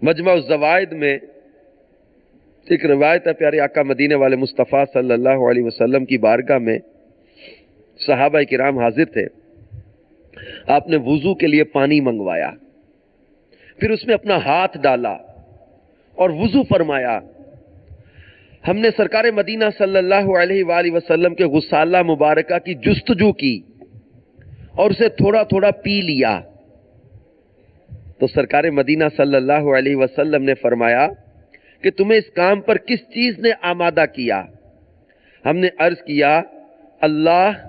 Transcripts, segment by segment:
مجمع الزوائد میں ایک روایت ہے، پیارے آقا مدینے والے مصطفیٰ صلی اللہ علیہ وسلم کی بارگاہ میں صحابہ کرام حاضر تھے. آپ نے وضو کے لیے پانی منگوایا، پھر اس میں اپنا ہاتھ ڈالا اور وضو فرمایا. ہم نے سرکار مدینہ صلی اللہ علیہ وآلہ وسلم کے غسالہ مبارکہ کی جستجو کی اور اسے تھوڑا تھوڑا پی لیا. تو سرکار مدینہ صلی اللہ علیہ وسلم نے فرمایا کہ تمہیں اس کام پر کس چیز نے آمادہ کیا؟ ہم نے عرض کیا اللہ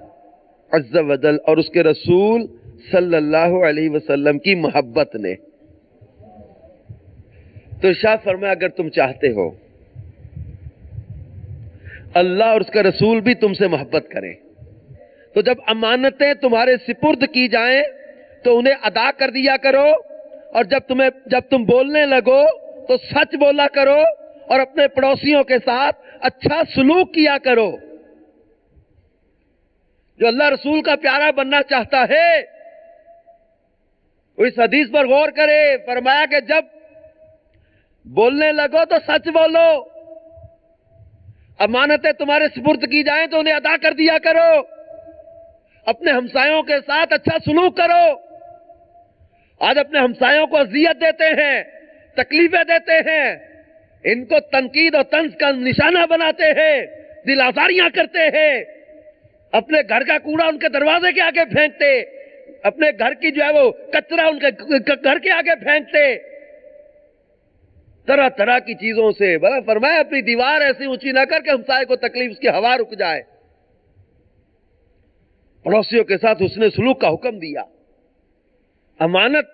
عز و جل اور اس کے رسول صلی اللہ علیہ وسلم کی محبت نے. تو ارشاد فرمایا اگر تم چاہتے ہو اللہ اور اس کا رسول بھی تم سے محبت کریں تو جب امانتیں تمہارے سپرد کی جائیں تو انہیں ادا کر دیا کرو، اور جب تم بولنے لگو تو سچ بولا کرو اور اپنے پڑوسیوں کے ساتھ اچھا سلوک کیا کرو. جو اللہ رسول کا پیارا بننا چاہتا ہے وہ اس حدیث پر غور کرے. فرمایا کہ جب بولنے لگو تو سچ بولو، امانتیں تمہارے سپرد کی جائیں تو انہیں ادا کر دیا کرو، اپنے ہمسایوں کے ساتھ اچھا سلوک کرو. آج اپنے ہمسایوں کو اذیت دیتے ہیں، تکلیفیں دیتے ہیں، ان کو تنقید اور طنز کا نشانہ بناتے ہیں، دل آزاریاں کرتے ہیں، اپنے گھر کا کوڑا ان کے دروازے کے آگے پھینکتے، اپنے گھر کی جو ہے وہ کچرا ان کے گھر کے آگے پھینکتے، طرح طرح کی چیزوں سے. فرمایا اپنی دیوار ایسی اونچی نہ کر کے ہمسائے کو تکلیف اس کی ہوا رک جائے. پڑوسیوں کے ساتھ حسن سلوک کا حکم دیا. امانت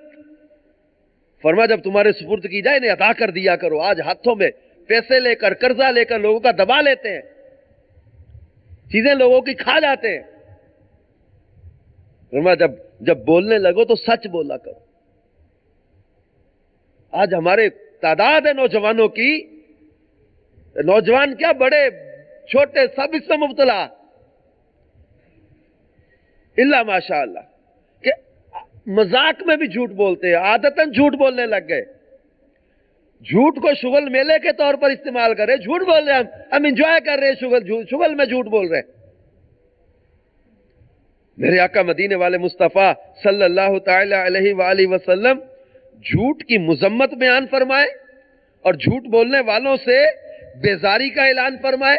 فرما جب تمہارے سپرد کی جائے انہیں ادا کر دیا کرو. آج ہاتھوں میں پیسے لے کر قرضہ لے کر لوگوں کا دبا لیتے ہیں، چیزیں لوگوں کی کھا جاتے ہیں. فرما جب بولنے لگو تو سچ بولا کرو. آج ہمارے تعداد ہے نوجوانوں کی، نوجوان کیا بڑے چھوٹے سب اس میں مبتلا، اللہ ماشاء اللہ کہ مذاق میں بھی جھوٹ بولتے ہیں، عادتاً جھوٹ بولنے لگ گئے. جھوٹ کو شغل میلے کے طور پر استعمال کرے، جھوٹ بول رہے ہیں، ہم انجوائے کر رہے ہیں، شغل میں جھوٹ بول رہے ہیں. میرے آقا مدینے والے مصطفیٰ صلی اللہ تعالی علیہ وآلہ وسلم جھوٹ کی مذمت بیان فرمائے اور جھوٹ بولنے والوں سے بیزاری کا اعلان فرمائے.